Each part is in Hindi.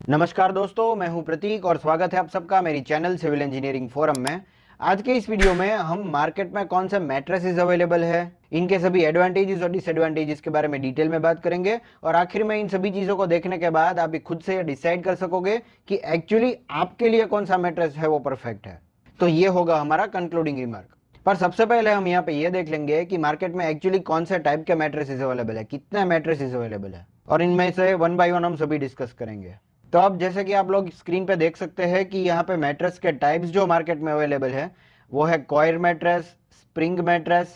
नमस्कार दोस्तों, मैं हूं प्रतीक और स्वागत है आप सबका मेरी चैनल सिविल इंजीनियरिंग फोरम में। आज के इस वीडियो में हम मार्केट में कौन से मैट्रेसेस अवेलेबल है, इनके सभी एडवांटेजेस और डिसएडवांटेजेस के बारे में डिटेल में बात करेंगे और आखिर में इन सभी चीज़ों को देखने के बाद आप भी खुद से डिसाइड कर सकोगे कि एक्चुअली आपके लिए कौन सा मैट्रेस है वो परफेक्ट है। तो ये होगा हमारा कंक्लूडिंग रिमार्क। पर सबसे पहले हम यहाँ पे ये देख लेंगे कि मार्केट में एक्चुअली कौन से टाइप के मैट्रेसेस अवेलेबल है, कितने मैट्रेसेस अवेलेबल है, और इनमें से वन बाय वन हम सभी डिस्कस करेंगे। तो अब जैसे कि आप लोग स्क्रीन पे देख सकते हैं कि यहाँ पे मैट्रेस के टाइप्स जो मार्केट में अवेलेबल है वो है coir mattress, spring mattress,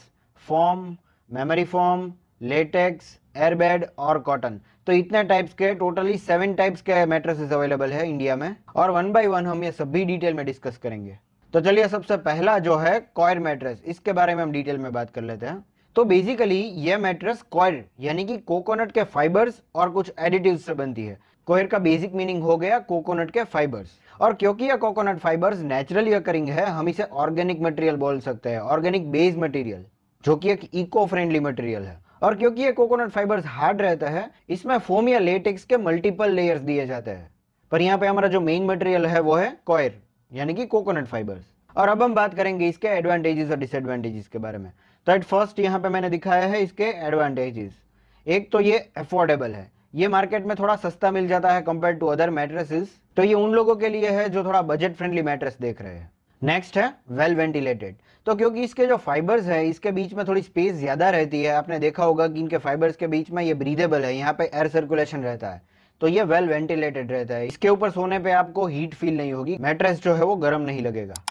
form, memory form, latex, एयरबेड और कॉटन। तो इतने टाइप्स के टोटली 7 टाइप्स के मैट्रेसेस अवेलेबल है इंडिया में और वन बाय वन हम ये सभी डिटेल में डिस्कस करेंगे। तो चलिए सबसे पहला जो है कॉयर मैट्रेस, इसके बारे में हम डिटेल में बात कर लेते हैं। तो बेसिकली ये मैट्रेस कॉयर यानी कि कोकोनट के फाइबर्स और कुछ एडिटिव्स से बनती है। कॉयर का बेसिक मीनिंग हो गया कोकोनट के फाइबर्स, और क्योंकि ये कोकोनट फाइबर्स नेचुरली अकरिंग है हम इसे ऑर्गेनिक मटेरियल बोल सकते हैं, ऑर्गेनिक बेस्ड मटेरियल, जो कि एक इको फ्रेंडली मटेरियल है। और क्योंकि ये कोकोनट फाइबर्स हार्ड रहता है इसमें फोम या लेटेक्स के मल्टीपल लेयर्स दिए जाते हैं। पर यहाँ पे हमारा जो मेन मटेरियल है वो है कॉयर यानी कि कोकोनट फाइबर्स। और अब हम बात करेंगे इसके एडवांटेजेस और डिसएडवांटेजेस के बारे में। तो एट फर्स्ट यहाँ पे मैंने दिखाया है इसके एडवांटेजेस। एक तो ये अफोर्डेबल है, ये मार्केट में थोड़ा सस्ता मिल जाता है कंपेयर टू अदर मैट्रेसेस। तो ये उन लोगों के लिए है जो थोड़ा बजट फ्रेंडली मैट्रेस देख रहे हैं। नेक्स्ट है वेल वेंटिलेटेड। तो क्योंकि इसके जो फाइबर्स है इसके बीच में थोड़ी स्पेस ज्यादा रहती है, आपने देखा होगा कि इनके फाइबर्स के बीच में ये ब्रीदेबल है, यहाँ पे एयर सर्कुलेशन रहता है, तो ये वेल वेंटिलेटेड रहता है। इसके ऊपर सोने पे आपको हीट फील नहीं होगी, मैट्रेस जो है वो गर्म नहीं लगेगा।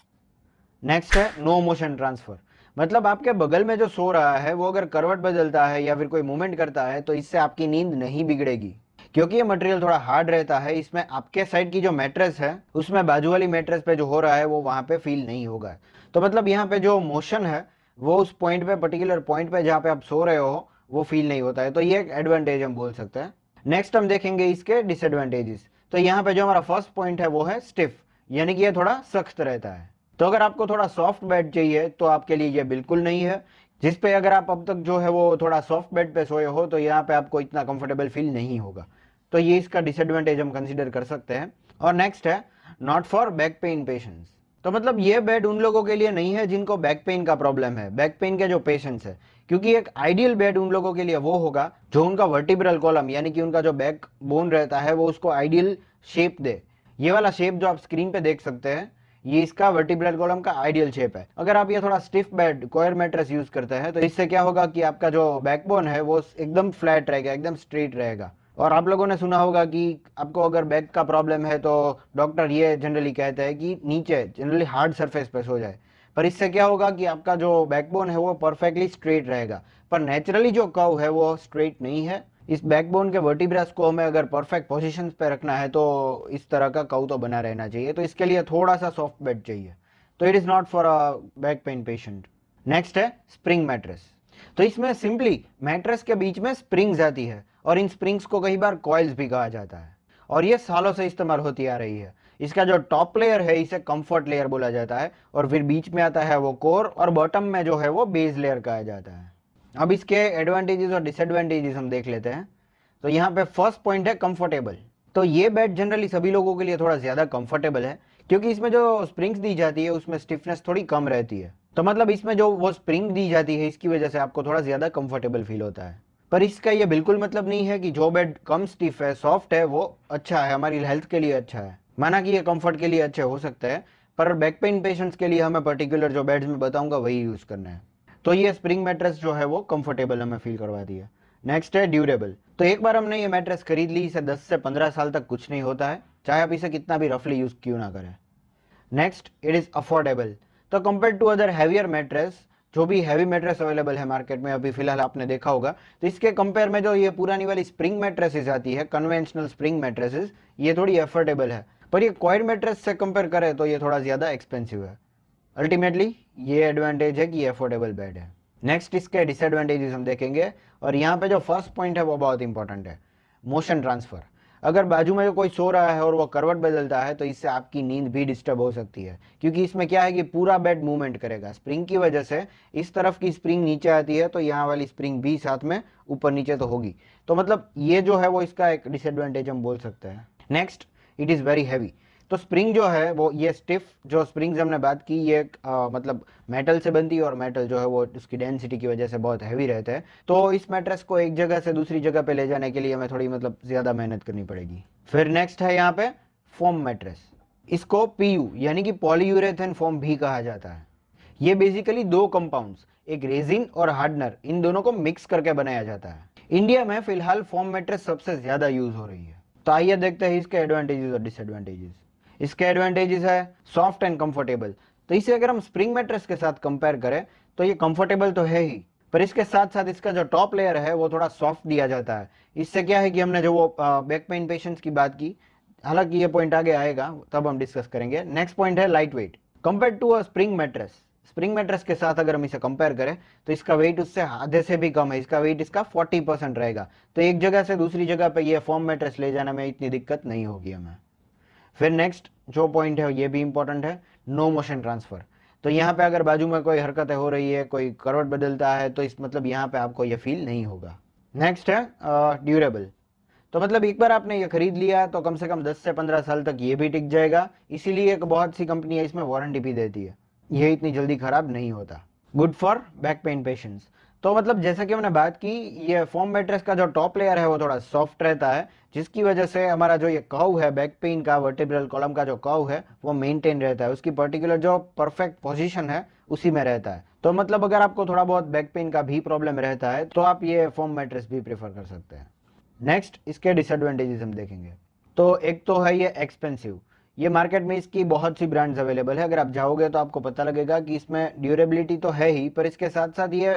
नेक्स्ट है नो मोशन ट्रांसफर। मतलब आपके बगल में जो सो रहा है वो अगर करवट बदलता है या फिर कोई मूवमेंट करता है तो इससे आपकी नींद नहीं बिगड़ेगी, क्योंकि ये मटेरियल थोड़ा हार्ड रहता है। इसमें आपके साइड की जो मैट्रेस है उसमें बाजू वाली मैट्रेस पे जो हो रहा है वो वहां पे फील नहीं होगा। तो मतलब यहाँ पे जो मोशन है वो उस पॉइंट पे, पर्टिकुलर पॉइंट पे जहाँ पे आप सो रहे हो वो फील नहीं होता है। तो ये एक एडवांटेज हम बोल सकते हैं। नेक्स्ट हम देखेंगे इसके डिसएडवांटेजेस। तो यहाँ पे जो हमारा फर्स्ट पॉइंट है वो है स्टिफ, यानी कि ये थोड़ा सख्त रहता है। तो अगर आपको थोड़ा सॉफ्ट बेड चाहिए तो आपके लिए ये बिल्कुल नहीं है। जिस पे अगर आप अब तक जो है वो थोड़ा सॉफ्ट बेड पे सोए हो तो यहाँ पे आपको इतना कंफर्टेबल फील नहीं होगा। तो ये इसका डिसएडवांटेज हम कंसीडर कर सकते हैं। और नेक्स्ट है not for back pain patients. तो मतलब ये बेड उन लोगों के लिए नहीं है जिनको बैक पेन का प्रॉब्लम है, बैक पेन के जो पेशेंट्स है, क्योंकि एक आइडियल बेड उन लोगों के लिए वो होगा जो उनका वर्टिब्रल कॉलम यानी कि उनका जो बैक बोन रहता है वो उसको आइडियल शेप दे। ये वाला शेप जो आप स्क्रीन पे देख सकते हैं ये इसका वर्टिब्रल कॉलम का आइडियल शेप है। अगर आप ये थोड़ा stiff bed coir mattress use करते हैं तो इससे क्या होगा कि आपका जो बैकबोन है वो एकदम फ्लैट रहेगा, एकदम स्ट्रेट रहेगा। और आप लोगों ने सुना होगा कि आपको अगर बैक का प्रॉब्लम है तो डॉक्टर ये जनरली कहते हैं कि नीचे जनरली हार्ड सरफेस पे सो जाए। पर इससे क्या होगा कि आपका जो बैकबोन है वो परफेक्टली स्ट्रेट रहेगा, पर नेचुरली जो कर्व है वो स्ट्रेट नहीं है। इस बैकबोन के वर्टिब्रास को हमें अगर परफेक्ट पोजीशंस पे रखना है तो इस तरह का कर्व तो बना रहना चाहिए। तो इसके लिए थोड़ा सा सॉफ्ट बेड चाहिए। तो it is not for a back pain patient. Next है स्प्रिंग मैट्रेस। तो इसमें सिंपली मैट्रेस के बीच में स्प्रिंग्स आती है और इन स्प्रिंग्स को कई बार कॉइल्स भी कहा जाता है और ये सालों से इस्तेमाल होती आ रही है। इसका जो टॉप लेयर है इसे कंफर्ट लेयर बोला जाता है और फिर बीच में आता है वो कोर और बॉटम में जो है वो बेस लेयर कहा जाता है। अब इसके एडवांटेजेस और डिसएडवांटेजेस हम देख लेते हैं। तो यहाँ पे फर्स्ट पॉइंट है कंफर्टेबल। तो ये बेड जनरली सभी लोगों के लिए थोड़ा ज्यादा कंफर्टेबल है क्योंकि इसमें जो स्प्रिंग्स दी जाती है उसमें स्टिफनेस थोड़ी कम रहती है। तो मतलब इसमें जो वो स्प्रिंग दी जाती है इसकी वजह से आपको थोड़ा ज्यादा कंफर्टेबल फील होता है। पर इसका ये बिल्कुल मतलब नहीं है कि जो बेड कम स्टिफ है, सॉफ्ट है, वो अच्छा है, हमारी हेल्थ के लिए अच्छा है। माना कि ये कंफर्ट के लिए अच्छे हो सकते हैं पर बैक पेन पेशेंट्स के लिए हमें पर्टिकुलर जो बेड्स में बताऊंगा वही यूज करना है। तो ये स्प्रिंग मैट्रेस जो है वो कंफर्टेबल हमें फील करवाती है। नेक्स्ट है ड्यूरेबल। तो एक बार हमने ये मैट्रेस खरीद ली, इसे 10 से 15 साल तक कुछ नहीं होता है, चाहे आप इसे कितना भी रफली यूज क्यों ना करें। Next it is affordable. तो compare to other heavier mattress, जो भी हैवी मैट्रेस अवेलेबल है मार्केट में अभी फिलहाल आपने देखा होगा, तो इसके कंपेयर में जो ये पुरानी वाली स्प्रिंग मैट्रेसेस आती है, कन्वेंशनल स्प्रिंग मैट्रेसेस, ये थोड़ी अफोर्डेबल है। पर ये कॉयर मैट्रेस से कंपेयर करें तो ये थोड़ा ज्यादा एक्सपेंसिव है। अल्टीमेटली ये एडवांटेज है कि ये अफोर्डेबल बेड है। नेक्स्ट इसके डिसएडवांटेजेस हम देखेंगे और यहाँ पे जो फर्स्ट पॉइंट है वो बहुत इंपॉर्टेंट है, मोशन ट्रांसफर। अगर बाजू में कोई सो रहा है और वो करवट बदलता है तो इससे आपकी नींद भी डिस्टर्ब हो सकती है, क्योंकि इसमें क्या है कि पूरा बेड मूवमेंट करेगा स्प्रिंग की वजह से। इस तरफ की स्प्रिंग नीचे आती है तो यहाँ वाली स्प्रिंग भी साथ में ऊपर नीचे तो होगी। तो मतलब ये जो है वो इसका एक डिसएडवांटेज हम बोल सकते हैं। Next it is very heavy. तो स्प्रिंग जो है वो ये स्टिफ जो स्प्रिंग्स हमने बात की ये मतलब मेटल से बनती है और मेटल जो है वो उसकी डेंसिटी की वजह से बहुत हैवी रहते हैं। तो इस मैट्रेस को एक जगह से दूसरी जगह पे ले जाने के लिए हमें थोड़ी मतलब ज़्यादा मेहनत करनी पड़ेगी। फिर नेक्स्ट है यहाँ पे फोम मैट्रेस। इसको पीयू यानी कि पॉलीयूरेथेन फोम भी कहा जाता है। ये बेसिकली दो कंपाउंड्स, एक रेजिन और हार्डनर, इन दोनों को मिक्स करके बनाया जाता है। इंडिया में फिलहाल फोम मैट्रेस सबसे ज्यादा यूज हो रही है। तो आइए देखते हैं इसके एडवांटेजेस और डिसएडवांटेजेस। इसके एडवांटेजेस है सॉफ्ट एंड कंफर्टेबल। तो इसे अगर हम स्प्रिंग मैट्रेस के साथ कंपेयर करें तो ये कंफर्टेबल तो है ही, पर इसके साथ साथ इसका जो टॉप लेयर है वो थोड़ा सॉफ्ट दिया जाता है। इससे क्या है कि हमने जो वो बैक पेन पेशेंट्स की बात की, हालांकि ये पॉइंट आगे आएगा तब हम डिस्कस करेंगे। नेक्स्ट पॉइंट है light weight compare to a spring mattress. Spring mattress के साथ अगर हम इसे कंपेयर करें तो इसका वेट उससे आधे से भी कम है। इसका वेट इसका 40% रहेगा। तो एक जगह से दूसरी जगह पे ये फोम मैट्रेस ले जाने में इतनी दिक्कत नहीं होगी हमें। फिर नेक्स्ट जो पॉइंट है ये भी इंपॉर्टेंट है, नो मोशन ट्रांसफर। तो यहाँ पे अगर बाजू में कोई हरकतें हो रही है, कोई करवट बदलता है, तो इस मतलब यहाँ पे आपको ये फील नहीं होगा। नेक्स्ट है ड्यूरेबल। तो मतलब एक बार आपने ये खरीद लिया तो कम से कम 10 से 15 साल तक ये भी टिक जाएगा। इसीलिए एक बहुत सी कंपनियां इसमें वारंटी भी देती है, ये इतनी जल्दी खराब नहीं होता। Good for back pain patients. तो मतलब जैसा कि हमने बात की, ये फोम मैट्रेस का जो टॉप लेयर है वो थोड़ा सॉफ्ट रहता है, जिसकी वजह से हमारा जो ये कर्व है बैक पेन का, वर्टिब्रल कॉलम का जो कर्व है वो मेंटेन रहता है, उसकी पर्टिकुलर जो परफेक्ट पोजीशन है उसी में रहता है। तो मतलब अगर आपको थोड़ा बहुत बैक पेन का भी प्रॉब्लम रहता है तो आप ये फोम मैट्रेस भी प्रेफर कर सकते हैं। नेक्स्ट इसके डिसएडवांटेजेस हम देखेंगे। तो एक तो है ये एक्सपेंसिव। ये मार्केट में इसकी बहुत सी ब्रांड्स अवेलेबल है, अगर आप जाओगे तो आपको पता लगेगा कि इसमें ड्यूरेबिलिटी तो है ही, पर इसके साथ साथ ये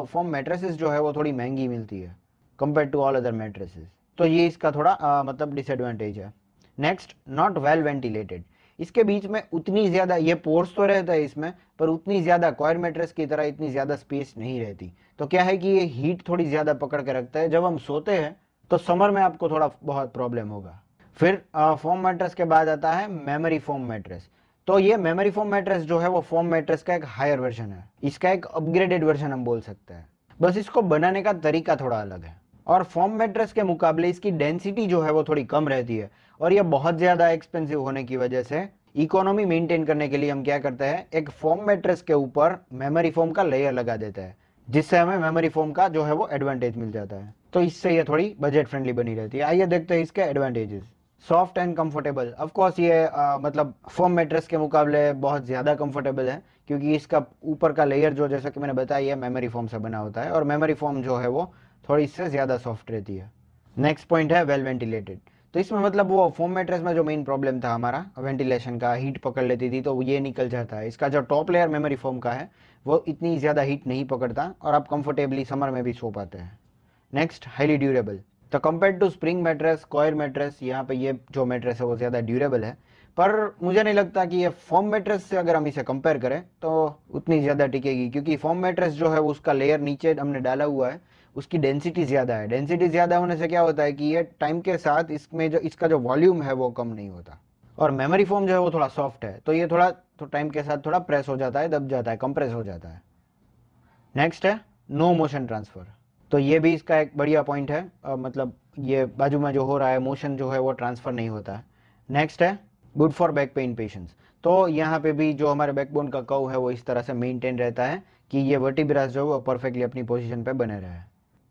फोम मैट्रेसेस जो है वो थोड़ी महंगी मिलती है compare to all other mattresses. तो ये इसका थोड़ा मतलब डिसएडवांटेज है। Next not well ventilated. इसके बीच में उतनी ज्यादा ये पोर्स तो रहता है इसमें, पर उतनी ज्यादा कॉयर मैट्रेस की तरह इतनी ज्यादा स्पेस नहीं रहती। तो क्या है कि ये हीट थोड़ी ज्यादा पकड़ के रखता है। जब हम सोते हैं तो समर में आपको थोड़ा बहुत प्रॉब्लम होगा। फिर फोम मैट्रेस के बाद आता है मेमोरी फोम मैट्रेस। तो ये मेमोरी फोम मैट्रेस जो है वो फोम मैट्रेस का एक हायर वर्जन है, इसका एक अपग्रेडेड वर्जन हम बोल सकते हैं। बस इसको बनाने का तरीका थोड़ा अलग है और फोम मैट्रेस के मुकाबले इसकी डेंसिटी जो है वो थोड़ी कम रहती है। और ये बहुत ज्यादा एक्सपेंसिव होने की वजह से इकोनॉमी मेंटेन करने के लिए हम क्या करते हैं, एक फोम मैट्रेस के ऊपर मेमोरी फोम का लेयर लगा देते हैं, जिससे हमें मेमोरी फोम का जो है वो एडवांटेज मिल जाता है। तो इससे ये थोड़ी बजट फ्रेंडली बनी रहती है। आइए देखते हैं इसके advantages. Soft and comfortable. Of course ये मतलब फोम मैट्रेस के मुकाबले बहुत ज़्यादा कंफर्टेबल है, क्योंकि इसका ऊपर का लेयर जो जैसा कि मैंने बताया है मेमोरी फोम से बना होता है और मेमोरी फोम जो है वो थोड़ी इससे ज़्यादा सॉफ्ट रहती है। नेक्स्ट पॉइंट है वेल वेंटिलेटेड। तो इसमें मतलब वो फोम मैट्रेस में जो मेन प्रॉब्लम था हमारा वेंटिलेशन का, हीट पकड़ लेती थी, तो ये निकल जाता है। इसका जो टॉप लेयर मेमोरी फोम का है वो इतनी ज़्यादा हीट नहीं पकड़ता और आप कंफर्टेबली समर में भी सो पाते हैं। Next highly durable. तो compare to spring mattress, coir mattress, यहाँ पे ये जो मैट्रेस है वो ज़्यादा ड्यूरेबल है। पर मुझे नहीं लगता कि ये फोम मैट्रेस से अगर हम इसे कंपेयर करें तो उतनी ज़्यादा टिकेगी, क्योंकि फोम मैट्रेस जो है उसका लेयर नीचे हमने डाला हुआ है, उसकी डेंसिटी ज़्यादा है। डेंसिटी ज़्यादा होने से क्या होता है कि ये टाइम के साथ इसमें जो इसका जो वॉल्यूम है वो कम नहीं होता। और मेमोरी फोम जो है वो थोड़ा सॉफ्ट है, तो ये थोड़ा तो टाइम के साथ थोड़ा प्रेस हो जाता है, दब जाता है, कंप्रेस हो जाता है। नेक्स्ट है नो मोशन ट्रांसफर। तो ये भी इसका एक बढ़िया पॉइंट है, मतलब ये बाजू में जो हो रहा है मोशन जो है वो ट्रांसफर नहीं होता है। नेक्स्ट है good for back pain patients. तो यहाँ पे भी जो हमारे बैकबोन का कर्व है वो इस तरह से मेंटेन रहता है कि ये वर्टिब्रास जो है वो परफेक्टली अपनी पोजीशन पे बने रहे।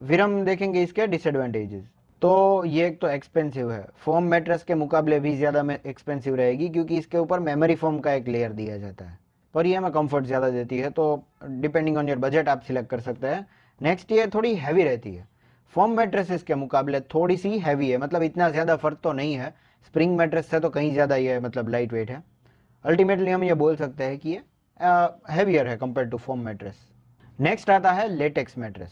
फिर हम देखेंगे इसके डिसएडवांटेजेस। तो ये एक तो एक्सपेंसिव है, फोम मैट्रेस के मुकाबले भी ज़्यादा एक्सपेंसिव रहेगी, क्योंकि इसके ऊपर मेमोरी फोम का एक लेयर दिया जाता है, पर ये हमें कंफर्ट ज़्यादा देती है। तो डिपेंडिंग ऑन योर बजट आप सिलेक्ट कर सकते हैं। नेक्स्ट ये थोड़ी हैवी रहती है, फोम मैट्रेसेस के मुकाबले थोड़ी सी हैवी है, मतलब इतना ज़्यादा फर्क तो नहीं है, स्प्रिंग मैट्रेस से तो कहीं ज़्यादा ये मतलब लाइट वेट है। अल्टीमेटली हम ये बोल सकते हैं कि ये हैवियर है compare to foam mattress. Next आता है लेटेक्स मैट्रेस।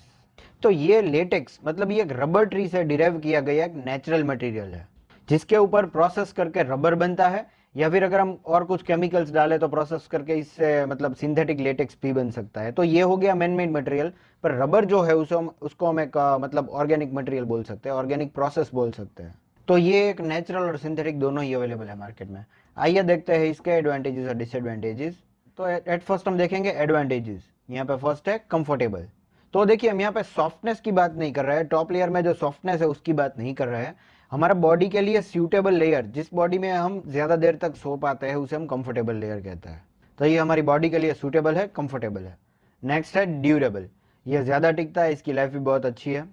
तो ये लेटेक्स मतलब ये एक रबर ट्री से डिराइव किया गया एक नेचुरल मटेरियल है, जिसके ऊपर प्रोसेस करके रबर बनता है, या फिर अगर हम और कुछ केमिकल्स डालें तो प्रोसेस करके इससे मतलब सिंथेटिक लेटेक्स भी बन सकता है। तो ये हो गया मैन मेड मटेरियल, पर रबर जो है उसको हम एक मतलब ऑर्गेनिक मटेरियल बोल सकते हैं, ऑर्गेनिक प्रोसेस बोल सकते हैं। तो ये एक नेचुरल और सिंथेटिक दोनों ही अवेलेबल है मार्केट में। आइए देखते हैं इसके एडवांटेजेस और डिसएडवांटेजेस। तो एट फर्स्ट हम देखेंगे एडवांटेजेस। यहाँ पे फर्स्ट है कंफर्टेबल। तो देखिए हम यहाँ पे सॉफ्टनेस की बात नहीं कर रहे हैं, टॉप लेयर में जो सॉफ्टनेस है उसकी बात नहीं कर रहे हैं, हमारा बॉडी के लिए सूटेबल लेयर, जिस बॉडी में हम ज़्यादा देर तक सो पाते हैं उसे हम कंफर्टेबल लेयर कहते हैं। तो ये हमारी बॉडी के लिए सूटेबल है, कंफर्टेबल है। नेक्स्ट है ड्यूरेबल, ये ज़्यादा टिकता है, इसकी लाइफ भी बहुत अच्छी है।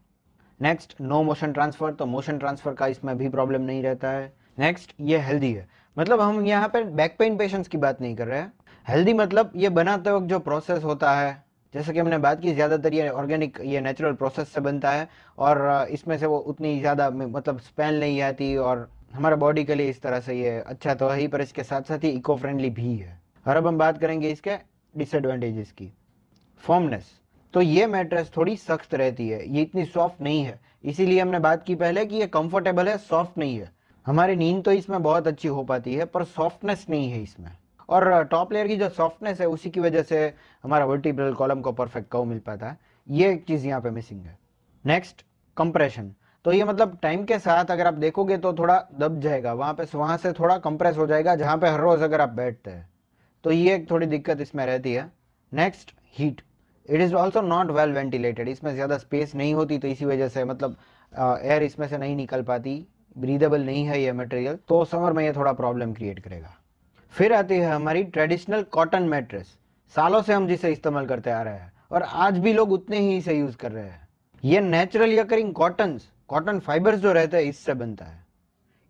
नेक्स्ट नो मोशन ट्रांसफ़र, तो मोशन ट्रांसफ़र का इसमें भी प्रॉब्लम नहीं रहता है। नेक्स्ट ये हेल्दी है, मतलब हम यहाँ पे बैक पेन पेशेंट्स की बात नहीं कर रहे हैं। हेल्दी मतलब ये बनाते वक्त जो प्रोसेस होता है, जैसे कि हमने बात की, ज़्यादातर ये ऑर्गेनिक, ये नेचुरल प्रोसेस से बनता है और इसमें से वो उतनी ज़्यादा मतलब स्मेल नहीं आती और हमारा बॉडी के लिए इस तरह से ये अच्छा तो है ही, पर इसके साथ साथ ही इको फ्रेंडली भी है। और अब हम बात करेंगे इसके डिसएडवांटेजेस की। फॉर्मनेस, तो ये मैट्रेस थोड़ी सख्त रहती है, ये इतनी सॉफ्ट नहीं है, इसीलिए हमने बात की पहले कि ये कंफर्टेबल है, सॉफ्ट नहीं है। हमारी नींद तो इसमें बहुत अच्छी हो पाती है, पर सॉफ्टनेस नहीं है इसमें। और टॉप लेयर की जो सॉफ्टनेस है उसी की वजह से हमारा वर्टिब्रल कॉलम को परफेक्ट कव मिल पाता है, ये एक चीज़ यहाँ पे मिसिंग है। नेक्स्ट कंप्रेशन, तो ये मतलब टाइम के साथ अगर आप देखोगे तो थोड़ा दब जाएगा, वहाँ से थोड़ा कंप्रेस हो जाएगा जहाँ पे हर रोज़ अगर आप बैठते हैं, तो ये एक थोड़ी दिक्कत इसमें रहती है। Next heat, it is also not well ventilated, इसमें ज़्यादा स्पेस नहीं होती, तो इसी वजह से मतलब एयर इसमें से नहीं निकल पाती, ब्रीदेबल नहीं है ये मटेरियल, तो समर में ये थोड़ा प्रॉब्लम क्रिएट करेगा। फिर आती है हमारी ट्रेडिशनल कॉटन मैट्रेस, सालों से हम जिसे इस्तेमाल करते आ रहे हैं और आज भी लोग उतने ही इसे यूज़ कर रहे हैं। ये नेचुरल यकरिंग कॉटन फाइबर्स जो रहते हैं इससे बनता है,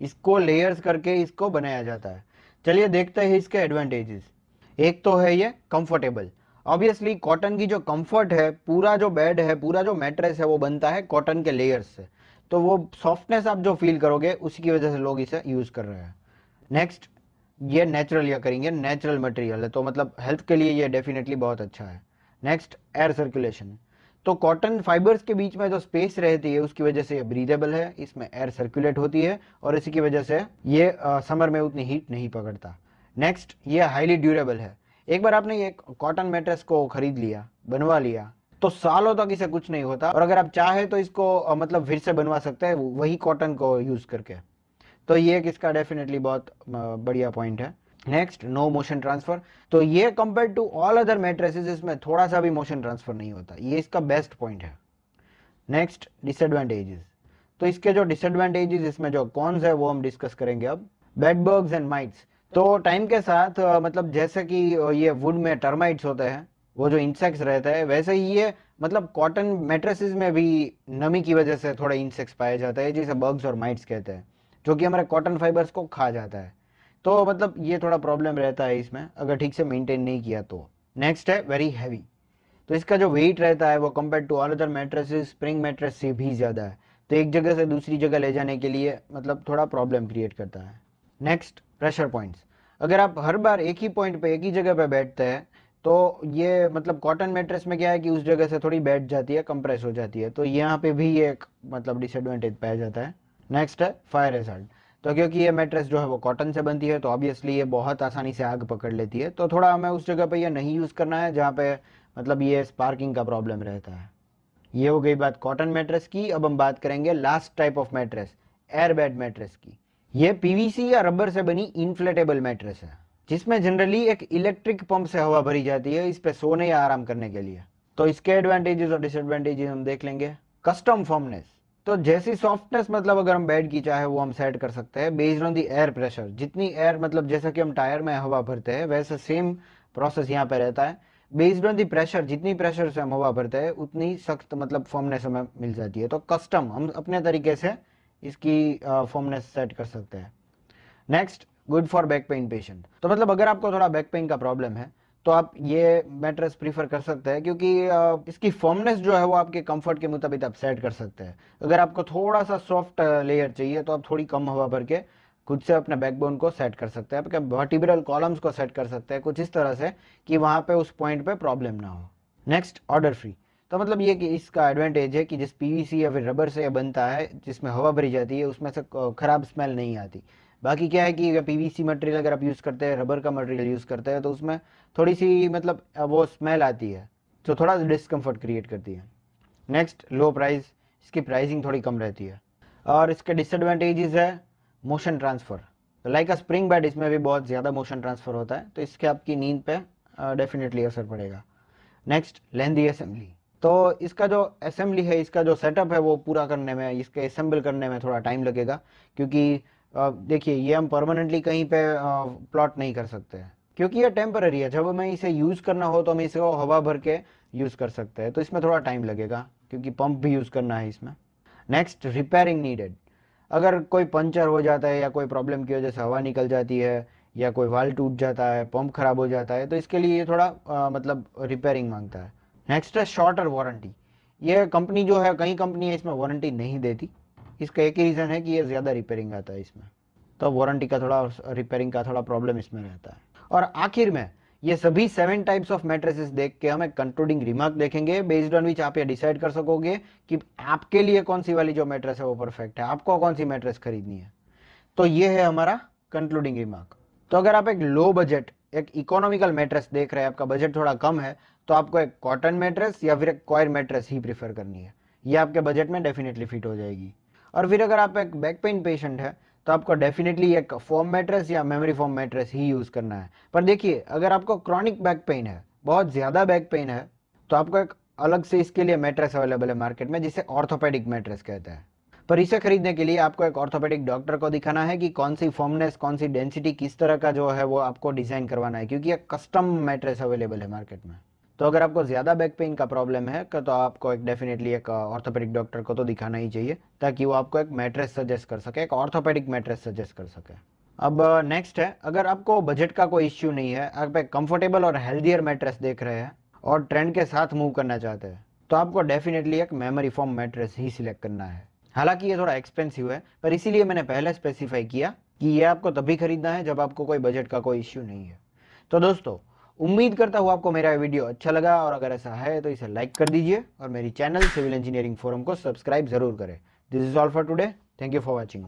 इसको लेयर्स करके इसको बनाया जाता है। चलिए देखते हैं इसके एडवांटेजेस। एक तो है ये कंफर्टेबल, ऑब्वियसली कॉटन की जो कंफर्ट है, पूरा जो बेड है, पूरा जो मैट्रेस है वो बनता है कॉटन के लेयर्स से, तो वो सॉफ्टनेस आप जो फील करोगे उसी की वजह से लोग इसे यूज़ कर रहे हैं। नेक्स्ट, ये नेचुरल या करेंगे, नेचुरल मटेरियल है, तो मतलब हेल्थ के लिए ये डेफिनेटली बहुत अच्छा है। नेक्स्ट एयर सर्कुलेशन, तो कॉटन फाइबर्स के बीच में जो स्पेस रहती है उसकी वजह से ये ब्रीदेबल है, इसमें एयर सर्कुलेट होती है और इसी की वजह से ये समर में उतनी हीट नहीं पकड़ता। नेक्स्ट, ये हाईली ड्यूरेबल है, एक बार आपने ये कॉटन मैट्रेस को खरीद लिया, बनवा लिया, तो सालों तक इसे कुछ नहीं होता और अगर आप चाहे तो इसको मतलब फिर से बनवा सकते हैं वही कॉटन को यूज़ करके, तो ये एक इसका डेफिनेटली बहुत बढ़िया पॉइंट है। नेक्स्ट, नो मोशन ट्रांसफर, तो ये compare to all other mattresses इसमें थोड़ा सा भी मोशन ट्रांसफर नहीं होता, ये इसका बेस्ट पॉइंट है। नेक्स्ट, डिसएडवांटेजेस, तो इसके जो डिसएडवांटेजेस, इसमें जो कॉन्स है वो हम डिस्कस करेंगे अब। बेड बग्स एंड माइट्स, तो टाइम के साथ मतलब जैसे कि ये वुड में टर्माइट्स होते हैं, वो जो इंसेक्ट्स रहते हैं, वैसे ही ये मतलब कॉटन मैट्रेसेस में भी नमी की वजह से थोड़े इंसेक्ट्स पाए जाते हैं जिसे बग्स और माइट्स कहते हैं, जो कि हमारे कॉटन फाइबर्स को खा जाता है, तो मतलब ये थोड़ा प्रॉब्लम रहता है इसमें अगर ठीक से मेंटेन नहीं किया तो। नेक्स्ट है वेरी हैवी, तो इसका जो वेट रहता है वो compare to all other mattresses, spring mattress से भी ज़्यादा है, तो एक जगह से दूसरी जगह ले जाने के लिए मतलब थोड़ा प्रॉब्लम क्रिएट करता है। नेक्स्ट, प्रेशर पॉइंट्स, अगर आप हर बार एक ही पॉइंट पे, एक ही जगह पे बैठते हैं, तो ये मतलब कॉटन मैट्रेस में क्या है कि उस जगह से थोड़ी बैठ जाती है, कंप्रेस हो जाती है, तो यहाँ पे भी ये एक मतलब डिसएडवांटेज पाया जाता है। नेक्स्ट है फायर हैजर्ड, तो क्योंकि ये मैट्रेस जो है वो कॉटन से बनती है तो ऑब्वियसली ये बहुत आसानी से आग पकड़ लेती है, तो थोड़ा हमें उस जगह पे ये नहीं यूज़ करना है जहाँ पे मतलब ये स्पार्किंग का प्रॉब्लम रहता है। ये हो गई बात कॉटन मैट्रेस की। अब हम बात करेंगे last type of mattress, air bed mattress की। ये पीवीसी या रबर से बनी इन्फ्लेटेबल मैट्रेस है, जिसमें जनरली एक इलेक्ट्रिक पंप से हवा भरी जाती है इस पे सोने या आराम करने के लिए। तो इसके एडवांटेजेस और डिसएडवांटेजेस हम देख लेंगे। कस्टम फॉर्मनेस, तो जैसी सॉफ्टनेस मतलब अगर हम बेड की चाहे वो हम सेट कर सकते हैं based on the air pressure, जितनी एयर मतलब जैसा कि हम टायर में हवा भरते हैं वैसे सेम प्रोसेस यहाँ पे रहता है, बेस्ड ऑन दी प्रेशर, जितनी प्रेशर से हम हवा भरते हैं उतनी सख्त मतलब फॉर्मनेस हमें मिल जाती है, तो कस्टम हम अपने तरीके से इसकी फॉर्मनेस सेट कर सकते हैं। Next, good for back pain patient, तो मतलब अगर आपको थोड़ा बैक पेन का प्रॉब्लम है तो आप ये मैट्रेस प्रीफर कर सकते हैं, क्योंकि इसकी फॉर्मनेस जो है वो आपके कंफर्ट के मुताबिक आप सेट कर सकते हैं। अगर आपको थोड़ा सा सॉफ्ट लेयर चाहिए तो आप थोड़ी कम हवा भर के खुद से अपने बैकबोन को सेट कर सकते हैं, आपके वर्टिब्रल कॉलम्स को सेट कर सकते हैं कुछ इस तरह से कि वहाँ पे उस पॉइंट पे प्रॉब्लम ना हो। नेक्स्ट, ऑर्डर फ्री, तो मतलब ये कि इसका एडवांटेज है कि जिस पीवीसी या फिर रबर से बनता है जिसमें हवा भरी जाती है उसमें से खराब स्मेल नहीं आती। बाकी क्या है कि पीवीसी मटेरियल अगर आप यूज़ करते हैं, रबर का मटेरियल यूज़ करते हैं, तो उसमें थोड़ी सी मतलब वो स्मेल आती है जो थोड़ा डिस्कम्फर्ट क्रिएट करती है। नेक्स्ट, लो प्राइस, इसकी प्राइसिंग थोड़ी कम रहती है। और इसके डिसएडवांटेजेस है मोशन ट्रांसफ़र, तो लाइक अ स्प्रिंग बेड इसमें भी बहुत ज़्यादा मोशन ट्रांसफ़र होता है, तो इसके आपकी नींद पे डेफिनेटली असर पड़ेगा। नेक्स्ट, लेंदी असेंबली, तो इसका जो असेंबली है, इसका जो सेटअप है वो पूरा करने में, इसके असेंबल करने में थोड़ा टाइम लगेगा, क्योंकि देखिए ये हम परमानेंटली कहीं पे प्लॉट नहीं कर सकते हैं, क्योंकि ये टेम्पररी है। जब हमें इसे यूज़ करना हो तो हम इसे हवा भर के यूज़ कर सकते हैं, तो इसमें थोड़ा टाइम लगेगा क्योंकि पंप भी यूज़ करना है इसमें। Next, repairing needed. अगर कोई पंचर हो जाता है या कोई प्रॉब्लम की वजह से हवा निकल जाती है या कोई वाल्व टूट जाता है, पंप खराब हो जाता है, तो इसके लिए ये थोड़ा मतलब रिपेयरिंग मांगता है। नेक्स्ट है शॉर्टर वारंटी। ये कंपनी जो है, कई कंपनी है इसमें वारंटी नहीं देती। इसका एक ही रीज़न है कि ये ज़्यादा रिपेयरिंग आता है इसमें, तो वारंटी का थोड़ा, रिपेयरिंग का थोड़ा प्रॉब्लम इसमें रहता है। और आखिर में ये सभी 7 टाइप्स ऑफ मैट्रेसेस देख के हम एक कंक्लूडिंग रिमार्क देखेंगे, बेस्ड ऑन विच आप ये डिसाइड कर सकोगे कि आपके लिए कौन सी वाली जो मैट्रेस है वो परफेक्ट है, आपको कौन सी मैट्रेस खरीदनी है। तो ये है हमारा कंक्लूडिंग रिमार्क। तो अगर आप एक लो बजट, एक इकोनॉमिकल मैट्रेस देख रहे हैं, आपका बजट थोड़ा कम है, तो आपको एक कॉटन मैट्रेस या फिर एक कॉयर मैट्रेस ही प्रीफर करनी है। ये आपके बजट में डेफिनेटली फिट हो जाएगी। और फिर अगर आप एक बैक पेन पेशेंट है, तो आपको डेफिनेटली एक फोम मैट्रेस या मेमोरी फोम मैट्रेस ही यूज़ करना है। पर देखिए, अगर आपको क्रॉनिक बैक पेन है, बहुत ज़्यादा बैक पेन है, तो आपको एक अलग से इसके लिए मैट्रेस अवेलेबल है मार्केट में, जिसे ऑर्थोपेडिक मैट्रेस कहते हैं। पर इसे खरीदने के लिए आपको एक ऑर्थोपेडिक डॉक्टर को दिखाना है कि कौन सी फॉर्मनेस, कौन सी डेंसिटी, किस तरह का जो है वो आपको डिज़ाइन करवाना है, क्योंकि एक कस्टम मैट्रेस अवेलेबल है मार्केट में। तो अगर आपको ज़्यादा बैक पेन का प्रॉब्लम है तो आपको एक डेफिनेटली एक ऑर्थोपेडिक डॉक्टर को तो दिखाना ही चाहिए, ताकि वो आपको एक मैट्रेस सजेस्ट कर सके, एक ऑर्थोपेडिक मैट्रेस सजेस्ट कर सके। अब नेक्स्ट है, अगर आपको बजट का कोई इश्यू नहीं है, आप एक कंफर्टेबल और हेल्दियर मैट्रेस देख रहे हैं और ट्रेंड के साथ मूव करना चाहते हैं, तो आपको डेफिनेटली एक मेमोरी फोम मैट्रेस ही सिलेक्ट करना है। हालांकि ये थोड़ा एक्सपेंसिव है, पर इसीलिए मैंने पहले स्पेसिफाई किया कि ये आपको तभी खरीदना है जब आपको कोई बजट का कोई इश्यू नहीं है। तो दोस्तों, उम्मीद करता हूँ आपको मेरा वीडियो अच्छा लगा, और अगर ऐसा है तो इसे लाइक कर दीजिए और मेरी चैनल सिविल इंजीनियरिंग फोरम को सब्सक्राइब जरूर करें। This is all for today. Thank you for watching.